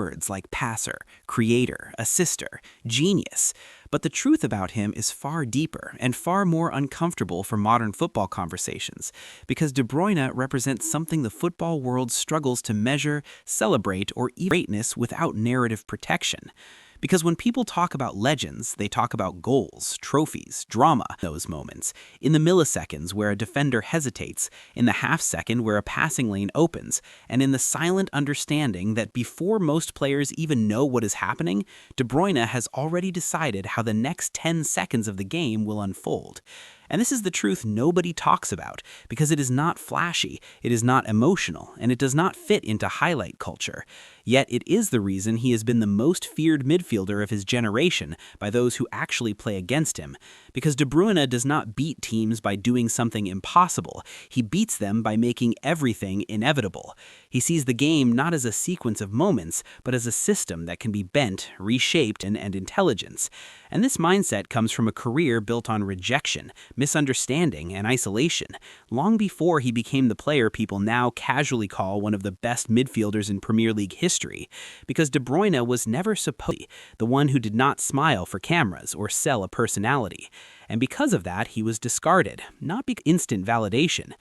words like passer, creator, assister, genius. But the truth about him is far deeper and far more uncomfortable for modern football conversations, because De Bruyne represents something the football world struggles to measure, celebrate, or even greatness without narrative protection. Because when people talk about legends, they talk about goals, trophies, drama, those moments, in the milliseconds where a defender hesitates, in the half-second where a passing lane opens, and in the silent understanding that before most players even know what is happening, De Bruyne has already decided how the next 10 seconds of the game will unfold. And this is the truth nobody talks about, because it is not flashy, it is not emotional, and it does not fit into highlight culture. Yet it is the reason he has been the most feared midfielder of his generation by those who actually play against him. Because De Bruyne does not beat teams by doing something impossible, he beats them by making everything inevitable. He sees the game not as a sequence of moments, but as a system that can be bent, reshaped, and intelligence. And this mindset comes from a career built on rejection, misunderstanding, and isolation, long before he became the player people now casually call one of the best midfielders in Premier League history, because De Bruyne was never supposed to be the one who did not smile for cameras or sell a personality. And because of that, he was discarded, not because instant validation.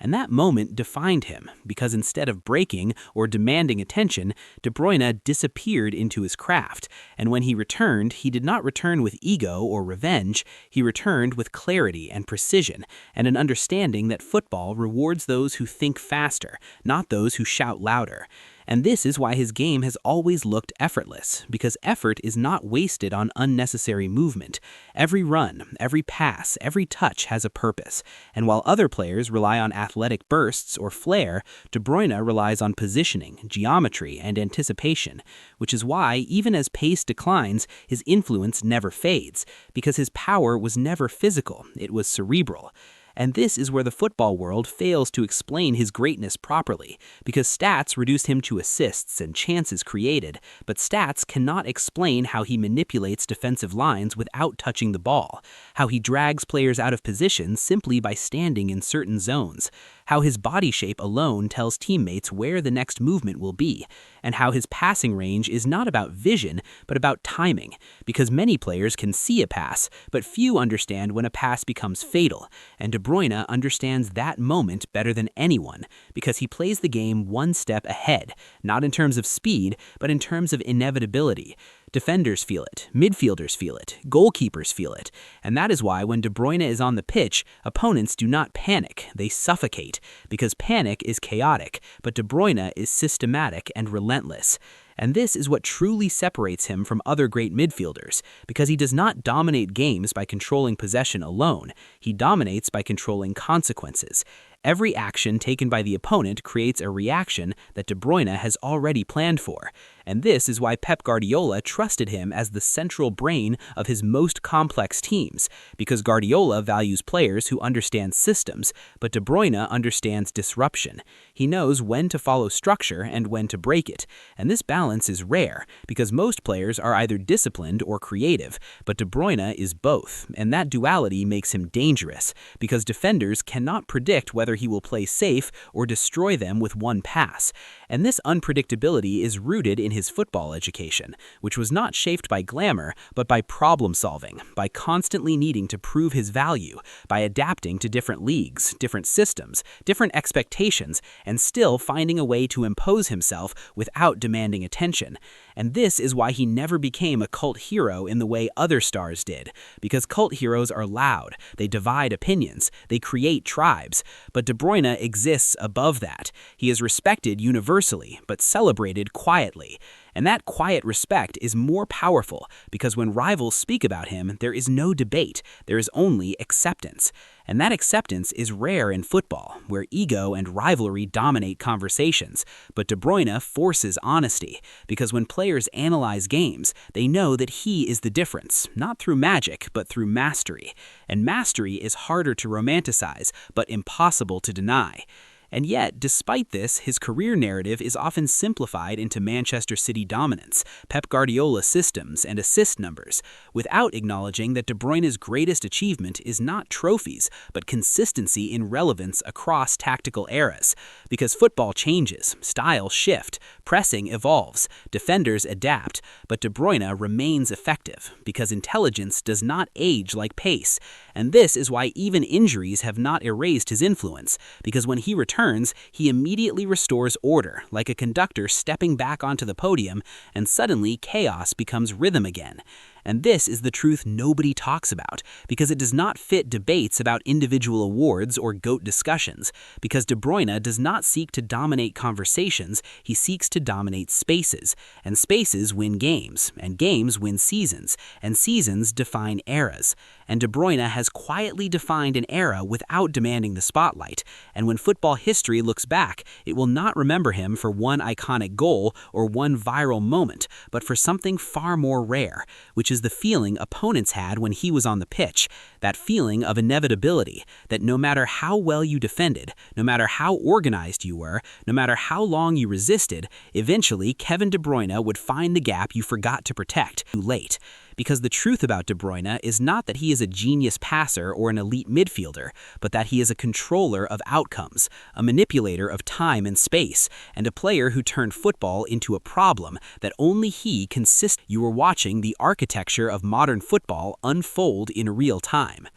And that moment defined him, because instead of breaking or demanding attention, De Bruyne disappeared into his craft. And when he returned, he did not return with ego or revenge, he returned with clarity and precision, and an understanding that football rewards those who think faster, not those who shout louder. And this is why his game has always looked effortless, because effort is not wasted on unnecessary movement. Every run, every pass, every touch has a purpose. And while other players rely on athletic bursts or flair, De Bruyne relies on positioning, geometry, and anticipation, which is why, even as pace declines, his influence never fades, because his power was never physical, it was cerebral. And this is where the football world fails to explain his greatness properly, because stats reduce him to assists and chances created, but stats cannot explain how he manipulates defensive lines without touching the ball, how he drags players out of position simply by standing in certain zones, how his body shape alone tells teammates where the next movement will be, and how his passing range is not about vision, but about timing, because many players can see a pass, but few understand when a pass becomes fatal, and De Bruyne understands that moment better than anyone, because he plays the game one step ahead, not in terms of speed, but in terms of inevitability. Defenders feel it, midfielders feel it, goalkeepers feel it, and that is why when De Bruyne is on the pitch, opponents do not panic, they suffocate, because panic is chaotic, but De Bruyne is systematic and relentless. And this is what truly separates him from other great midfielders, because he does not dominate games by controlling possession alone, he dominates by controlling consequences. Every action taken by the opponent creates a reaction that De Bruyne has already planned for, and this is why Pep Guardiola trusted him as the central brain of his most complex teams, because Guardiola values players who understand systems, but De Bruyne understands disruption. He knows when to follow structure and when to break it, and this balance is rare, because most players are either disciplined or creative, but De Bruyne is both, and that duality makes him dangerous, because defenders cannot predict whether he will play safe or destroy them with one pass. And this unpredictability is rooted in his football education, which was not shaped by glamour, but by problem solving, by constantly needing to prove his value, by adapting to different leagues, different systems, different expectations, and still finding a way to impose himself without demanding attention. And this is why he never became a cult hero in the way other stars did, because cult heroes are loud, they divide opinions, they create tribes, but De Bruyne exists above that. He is respected universally, but celebrated quietly. And that quiet respect is more powerful, because when rivals speak about him, there is no debate, there is only acceptance. And that acceptance is rare in football, where ego and rivalry dominate conversations. But De Bruyne forces honesty, because when players analyze games, they know that he is the difference, not through magic, but through mastery. And mastery is harder to romanticize, but impossible to deny. And yet, despite this, his career narrative is often simplified into Manchester City dominance, Pep Guardiola systems, and assist numbers, without acknowledging that De Bruyne's greatest achievement is not trophies, but consistency in relevance across tactical eras. Because football changes, styles shift, pressing evolves, defenders adapt, but De Bruyne remains effective, because intelligence does not age like pace. And this is why even injuries have not erased his influence, because when he returns, he immediately restores order, like a conductor stepping back onto the podium, and suddenly chaos becomes rhythm again. And this is the truth nobody talks about, because it does not fit debates about individual awards or GOAT discussions, because De Bruyne does not seek to dominate conversations, he seeks to dominate spaces, and spaces win games, and games win seasons, and seasons define eras. And De Bruyne has quietly defined an era without demanding the spotlight, and when football history looks back, it will not remember him for one iconic goal or one viral moment, but for something far more rare, which is the feeling opponents had when he was on the pitch, that feeling of inevitability, that no matter how well you defended, no matter how organized you were, no matter how long you resisted, eventually Kevin De Bruyne would find the gap you forgot to protect too late. Because the truth about De Bruyne is not that he is a genius passer or an elite midfielder, but that he is a controller of outcomes, a manipulator of time and space, and a player who turned football into a problem that only he can system. You were watching the architecture of modern football unfold in real time.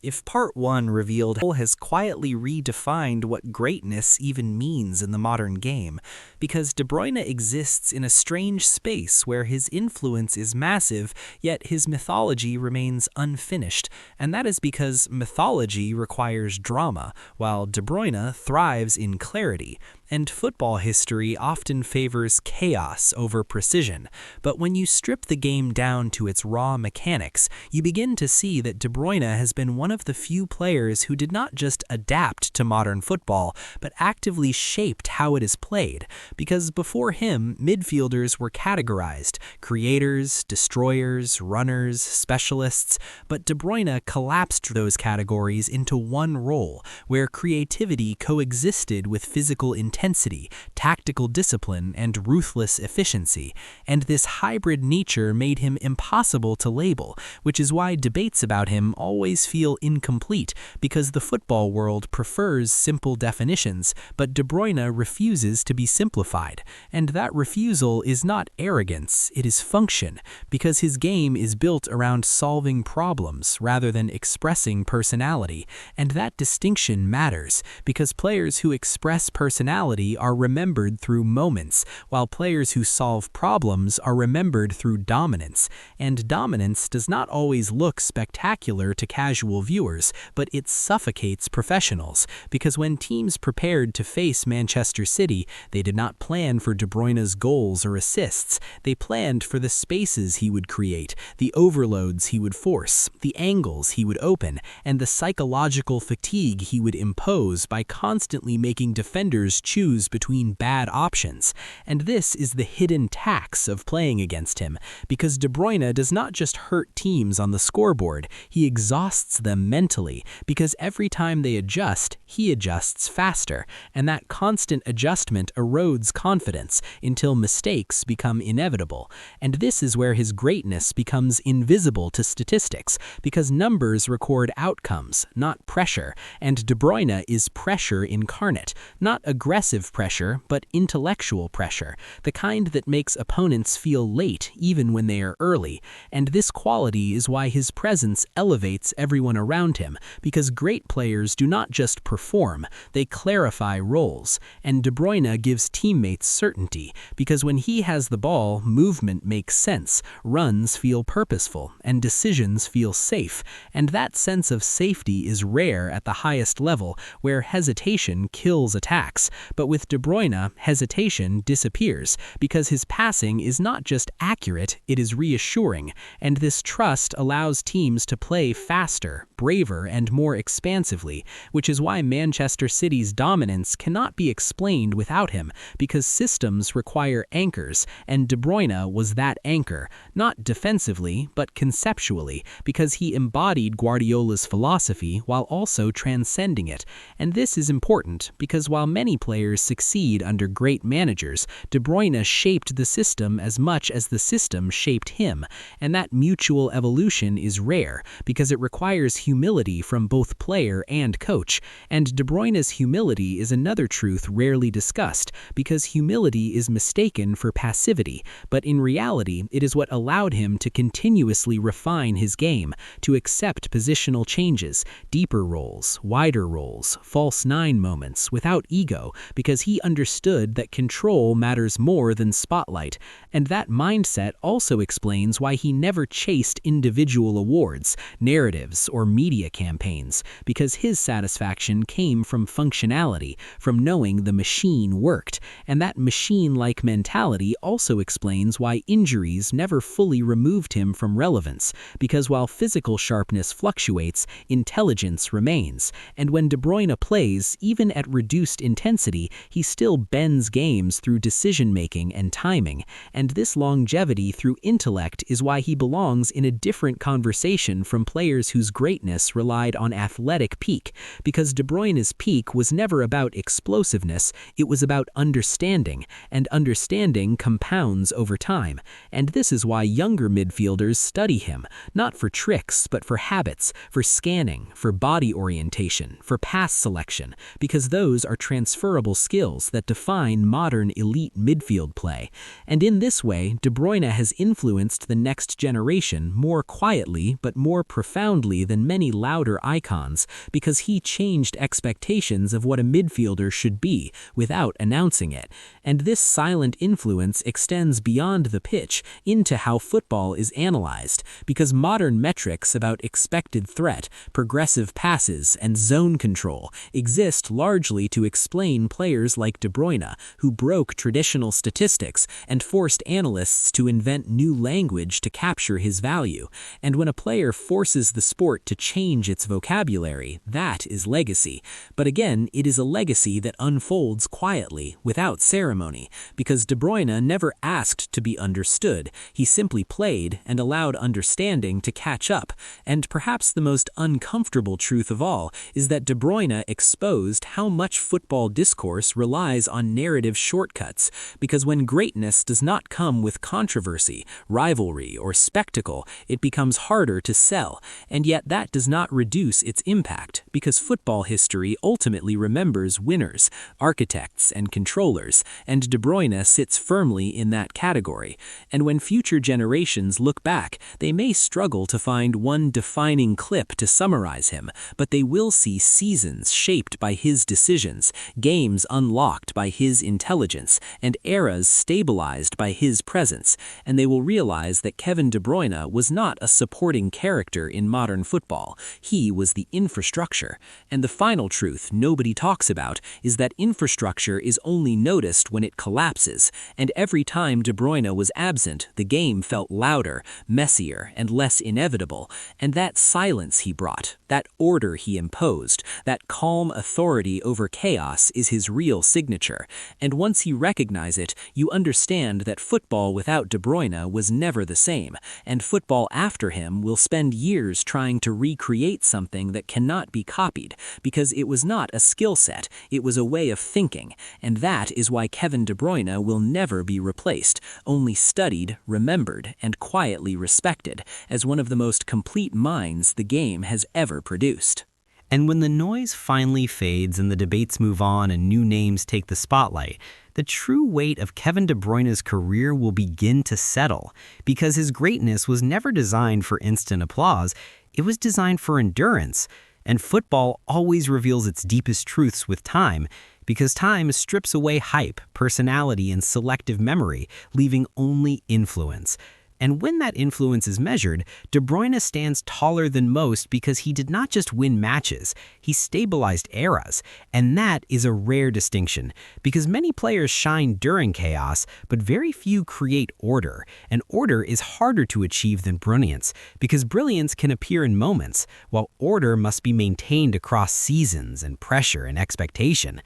If Part 1 revealed how has quietly redefined what greatness even means in the modern game, because De Bruyne exists in a strange space where his influence is massive, yet his mythology remains unfinished, and that is because mythology requires drama, while De Bruyne thrives in clarity. And football history often favors chaos over precision. But when you strip the game down to its raw mechanics, you begin to see that De Bruyne has been one of the few players who did not just adapt to modern football, but actively shaped how it is played. Because before him, midfielders were categorized: creators, destroyers, runners, specialists. But De Bruyne collapsed those categories into one role, where creativity coexisted with physical intensity, tactical discipline, and ruthless efficiency, and this hybrid nature made him impossible to label, which is why debates about him always feel incomplete, because the football world prefers simple definitions, but De Bruyne refuses to be simplified, and that refusal is not arrogance, it is function, because his game is built around solving problems rather than expressing personality, and that distinction matters, because players who express personality are remembered through moments, while players who solve problems are remembered through dominance. And dominance does not always look spectacular to casual viewers, but it suffocates professionals, because when teams prepared to face Manchester City, they did not plan for De Bruyne's goals or assists. They planned for the spaces he would create, the overloads he would force, the angles he would open, and the psychological fatigue he would impose by constantly making defenders choose between bad options. And this is the hidden tax of playing against him, because De Bruyne does not just hurt teams on the scoreboard, he exhausts them mentally, because every time they adjust, he adjusts faster, and that constant adjustment erodes confidence until mistakes become inevitable. And this is where his greatness becomes invisible to statistics, because numbers record outcomes, not pressure, and De Bruyne is pressure incarnate, not aggressive pressure, but intellectual pressure, the kind that makes opponents feel late even when they are early. And this quality is why his presence elevates everyone around him, because great players do not just perform, they clarify roles. And De Bruyne gives teammates certainty, because when he has the ball, movement makes sense, runs feel purposeful, and decisions feel safe. And that sense of safety is rare at the highest level, where hesitation kills attacks. But with De Bruyne, hesitation disappears, because his passing is not just accurate, it is reassuring, and this trust allows teams to play faster, braver and more expansively, which is why Manchester City's dominance cannot be explained without him, because systems require anchors, and De Bruyne was that anchor, not defensively, but conceptually, because he embodied Guardiola's philosophy while also transcending it. And this is important, because while many players succeed under great managers, De Bruyne shaped the system as much as the system shaped him, and that mutual evolution is rare, because it requires humility from both player and coach. And De Bruyne's humility is another truth rarely discussed, because humility is mistaken for passivity, but in reality it is what allowed him to continuously refine his game, to accept positional changes, deeper roles, wider roles, false nine moments, without ego, because he understood that control matters more than spotlight. And that mindset also explains why he never chased individual awards, narratives, or media campaigns, because his satisfaction came from functionality, from knowing the machine worked. And that machine-like mentality also explains why injuries never fully removed him from relevance, because while physical sharpness fluctuates, intelligence remains. And when De Bruyne plays, even at reduced intensity, he still bends games through decision-making and timing. And this longevity through intellect is why he belongs in a different conversation from players whose greatness relied on athletic peak, because De Bruyne's peak was never about explosiveness, it was about understanding, and understanding compounds over time. And this is why younger midfielders study him, not for tricks, but for habits, for scanning, for body orientation, for pass selection, because those are transferable skills that define modern elite midfield play. And in this way, De Bruyne has influenced the next generation more quietly but more profoundly than many louder icons, because he changed expectations of what a midfielder should be without announcing it. And this silent influence extends beyond the pitch into how football is analyzed, because modern metrics about expected threat, progressive passes, and zone control exist largely to explain players like De Bruyne, who broke traditional statistics and forced analysts to invent new language to capture his value. And when a player forces the sport to change its vocabulary, that is legacy. But again, it is a legacy that unfolds quietly, without ceremony, because De Bruyne never asked to be understood. He simply played and allowed understanding to catch up. And perhaps the most uncomfortable truth of all is that De Bruyne exposed how much football discourse relies on narrative shortcuts, because when greatness does not come with controversy, rivalry, or spectacle, it becomes harder to sell. And yet that does not reduce its impact, because football history ultimately remembers winners, architects, and controllers, and De Bruyne sits firmly in that category. And when future generations look back, they may struggle to find one defining clip to summarize him, but they will see seasons shaped by his decisions, games unlocked by his intelligence, and eras stabilized by his presence. And they will realize that Kevin De Bruyne was not a supporting character in modern football. He was the infrastructure. And the final truth nobody talks about is that infrastructure is only noticed when it collapses, and every time De Bruyne was absent, the game felt louder, messier, and less inevitable. And that silence he brought, that order he imposed, that calm authority over chaos is his real signature. And once you recognize it, you understand that football without De Bruyne was never the same, and football after him will spend years trying to recreate something that cannot be copied, because it was not a skill set, it was a way of thinking. And that is why Kevin De Bruyne will never be replaced, only studied, remembered, and quietly respected as one of the most complete minds the game has ever produced. And when the noise finally fades and the debates move on and new names take the spotlight, the true weight of Kevin De Bruyne's career will begin to settle, because his greatness was never designed for instant applause, it was designed for endurance. And football always reveals its deepest truths with time, because time strips away hype, personality, and selective memory, leaving only influence. And when that influence is measured, De Bruyne stands taller than most because he did not just win matches, he stabilized eras. And that is a rare distinction, because many players shine during chaos, but very few create order. And order is harder to achieve than brilliance, because brilliance can appear in moments, while order must be maintained across seasons and pressure and expectation.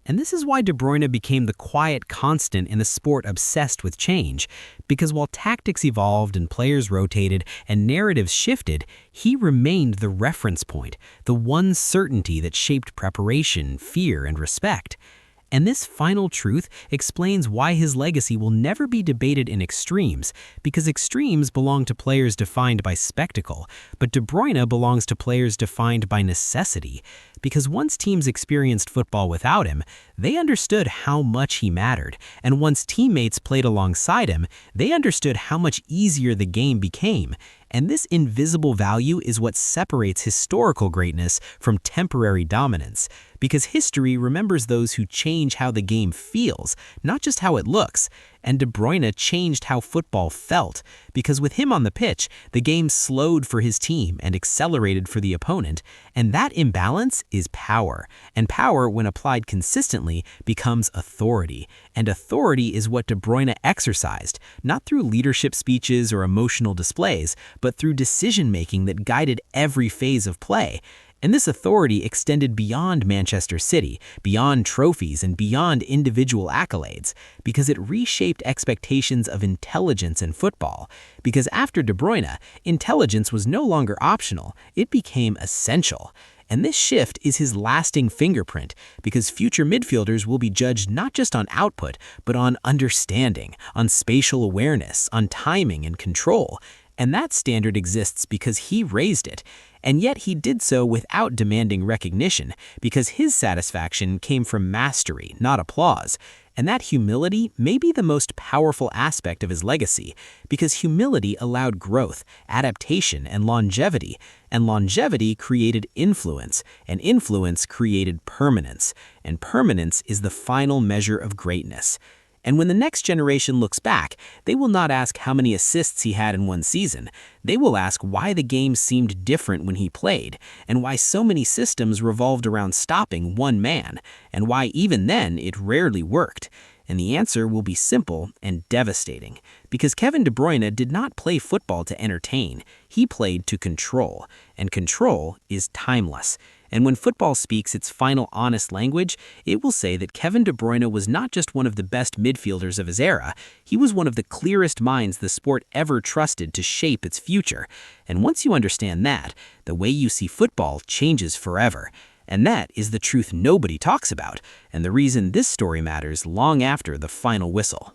And this is why De Bruyne became the quiet constant in a sport obsessed with change, because while tactics evolved and players rotated and narratives shifted, he remained the reference point, the one certainty that shaped preparation, fear, and respect. And this final truth explains why his legacy will never be debated in extremes, because extremes belong to players defined by spectacle, but De Bruyne belongs to players defined by necessity. Because once teams experienced football without him, they understood how much he mattered, and once teammates played alongside him, they understood how much easier the game became. And this invisible value is what separates historical greatness from temporary dominance, because history remembers those who change how the game feels, not just how it looks. And De Bruyne changed how football felt, because with him on the pitch, the game slowed for his team and accelerated for the opponent. And that imbalance is power. And power, when applied consistently, becomes authority. And authority is what De Bruyne exercised, not through leadership speeches or emotional displays, but through decision-making that guided every phase of play. And this authority extended beyond Manchester City, beyond trophies, and beyond individual accolades, because it reshaped expectations of intelligence in football. Because after De Bruyne, intelligence was no longer optional, it became essential. And this shift is his lasting fingerprint, because future midfielders will be judged not just on output, but on understanding, on spatial awareness, on timing and control. And that standard exists because he raised it. And yet he did so without demanding recognition, because his satisfaction came from mastery, not applause. And that humility may be the most powerful aspect of his legacy, because humility allowed growth, adaptation, and longevity. And longevity created influence, and influence created permanence. And permanence is the final measure of greatness. And when the next generation looks back, they will not ask how many assists he had in one season. They will ask why the game seemed different when he played, and why so many systems revolved around stopping one man, and why even then it rarely worked. And the answer will be simple and devastating, because Kevin De Bruyne did not play football to entertain. He played to control, and control is timeless. And when football speaks its final honest language, it will say that Kevin De Bruyne was not just one of the best midfielders of his era, he was one of the clearest minds the sport ever trusted to shape its future. And once you understand that, the way you see football changes forever. And that is the truth nobody talks about, and the reason this story matters long after the final whistle.